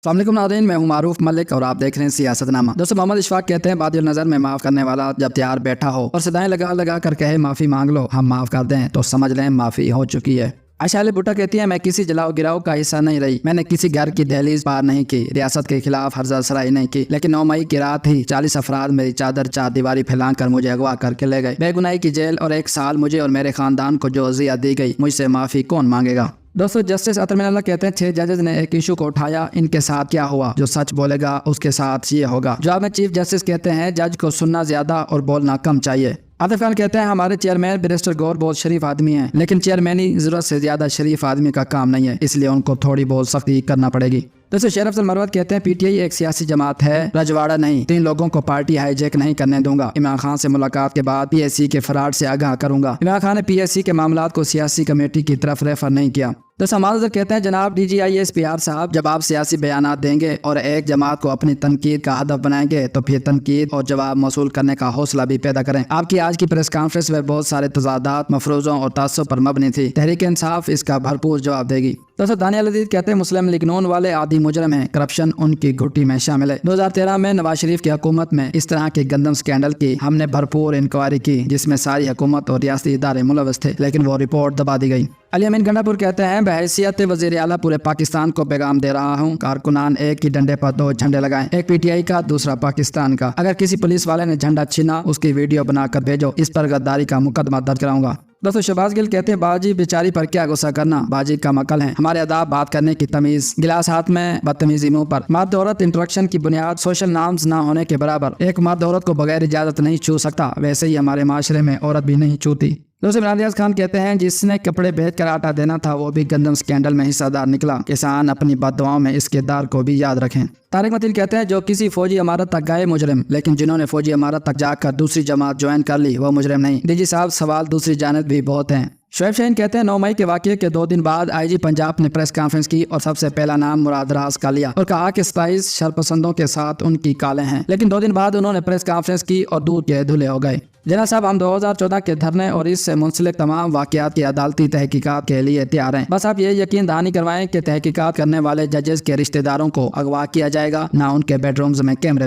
السلام علیکم ناظرین، میں ہوں معروف ملک اور آپ دیکھ رہے ہیں سیاست نامہ۔ دوستو محمد اشفاق کہتے ہیں بادی النظر میں معاف کرنے والا جب تیار بیٹھا ہو اور صدائیں لگا لگا کر کہے معافی مانگ لو، ہم معاف کر دیں تو سمجھ لیں معافی ہو چکی ہے۔ عائشہ علی بھٹو کہتی ہیں میں کسی جلاؤ گراؤ کا حصہ نہیں رہی، میں نے کسی گھر کی دہلیز پار نہیں کی، ریاست کے خلاف ہرزہ سرائی نہیں کی، لیکن 9 مئی کی رات ہی 40 افراد میری چادر چار دیواری پھیلا کر مجھے اغوا کر کے لے گئے۔ بے گناہی کی جیل اور 1 سال مجھے اور میرے خاندان کو جو اذیت دی گئی، مجھ سے معافی کون مانگے گا؟ دوستو جسٹس عطر من اللہ کہتے ہیں 6 ججز نے ایک ایشو کو اٹھایا، ان کے ساتھ کیا ہوا؟ جو سچ بولے گا اس کے ساتھ یہ ہوگا۔ جواب میں چیف جسٹس کہتے ہیں جج کو سننا زیادہ اور بولنا کم چاہیے۔ عاطف خان کہتے ہیں ہمارے چیئرمین بیرسٹر گور بہت شریف آدمی ہیں، لیکن چیئرمینی ضرورت سے زیادہ شریف آدمی کا کام نہیں ہے، اس لیے ان کو تھوڑی بہت سختی کرنا پڑے گی۔ دوستو شیر افضل مروت کہتے ہیں پی ٹی آئی ایک سیاسی جماعت ہے، رجواڑہ نہیں، 3 لوگوں کو پارٹی ہائی جیک نہیں کرنے دوں گا۔ عمران خان سے ملاقات کے بعد پی ایس سی کے فراڈ سے آگاہ کروں گا۔ عمران خان نے پی ایس سی کے معاملات کو سیاسی کمیٹی کی طرف ریفر نہیں کیا۔ دوستو معذر کہتے ہیں جناب D G I S P R صاحب، جب آپ سیاسی بیانات دیں گے اور ایک جماعت کو اپنی تنقید کا ہدف بنائیں گے تو پھر تنقید اور جواب موصول کرنے کا حوصلہ بھی پیدا کریں۔ آپ کی آج کی پریس کانفرنس میں بہت سارے تضادات، مفروضوں اور تعصب پر مبنی تھی، تحریک انصاف اس کا بھرپور جواب دے گی۔ دوستو دانیال عزیز کہتے ہیں مسلم لیگ نون والے عادی مجرم ہیں، کرپشن ان کی گھٹی میں شامل ہے۔ 2013 میں نواز شریف کی حکومت میں اس طرح کے گندم سکینڈل کی ہم نے بھرپور انکوائری کی جس میں ساری حکومت اور ریاستی ادارے ملوث تھے، لیکن وہ رپورٹ دبا دی گئی۔ علی امین گنڈا پور کہتے ہیں بحیثیت وزیر اعلیٰ پورے پاکستان کو پیغام دے رہا ہوں، کارکنان ایک ہی ڈنڈے پر 2 جھنڈے لگائیں، ایک پی ٹی آئی کا دوسرا پاکستان کا۔ اگر کسی پولیس والے نے جھنڈا چھینا اس کی ویڈیو بنا کر بھیجو، اس پر غداری کا مقدمہ درج کراؤں گا۔ دوستو شہباز گل کہتے ہیں باجی بیچاری پر کیا غصہ کرنا، باجی کا مکل ہے، ہمارے آداب بات کرنے کی تمیز، گلاس ہاتھ میں بدتمیزی منہ پر۔ مرد عورت انٹریکشن کی بنیاد سوشل نارمز نہ ہونے کے برابر، ایک مرد عورت کو بغیر اجازت نہیں چھو سکتا، ویسے ہی ہمارے معاشرے میں عورت بھی نہیں چھوتی۔ دوستو عمران ریاض خان کہتے ہیں جس نے کپڑے بیچ کر آٹا دینا تھا وہ بھی گندم سکینڈل میں حصہ دار نکلا، کسان اپنی بد دعاؤں میں اس کردار کو بھی یاد رکھیں۔ طارق متین کہتے ہیں جو کسی فوجی عمارت تک گئے مجرم، لیکن جنہوں نے فوجی عمارت تک جا کر دوسری جماعت جوائن کر لی وہ مجرم نہیں۔ ڈی جی صاحب سوال دوسری جانب بھی بہت ہیں۔ شعیب شاہین کہتے ہیں 9 مئی کے واقعے کے 2 دن بعد آئی جی پنجاب نے پریس کانفرنس کی اور سب سے پہلا نام مراد راز کا لیا اور کہا کہ 27 شرپسندوں کے ساتھ ان کی کالیں ہیں، لیکن 2 دن بعد انہوں نے پریس کانفرنس کی اور دودھ کے دھلے ہو گئے۔ جناب صاحب ہم 2014 کے دھرنے اور اس سے منسلک تمام واقعات کی عدالتی تحقیقات کے لیے تیار ہیں، بس آپ یہ یقین دہانی کروائیں کہ تحقیقات کرنے والے ججز کے رشتہ داروں کو اغوا کیا جائے گا، نہ ان کے بیڈ رومز میں کیمرے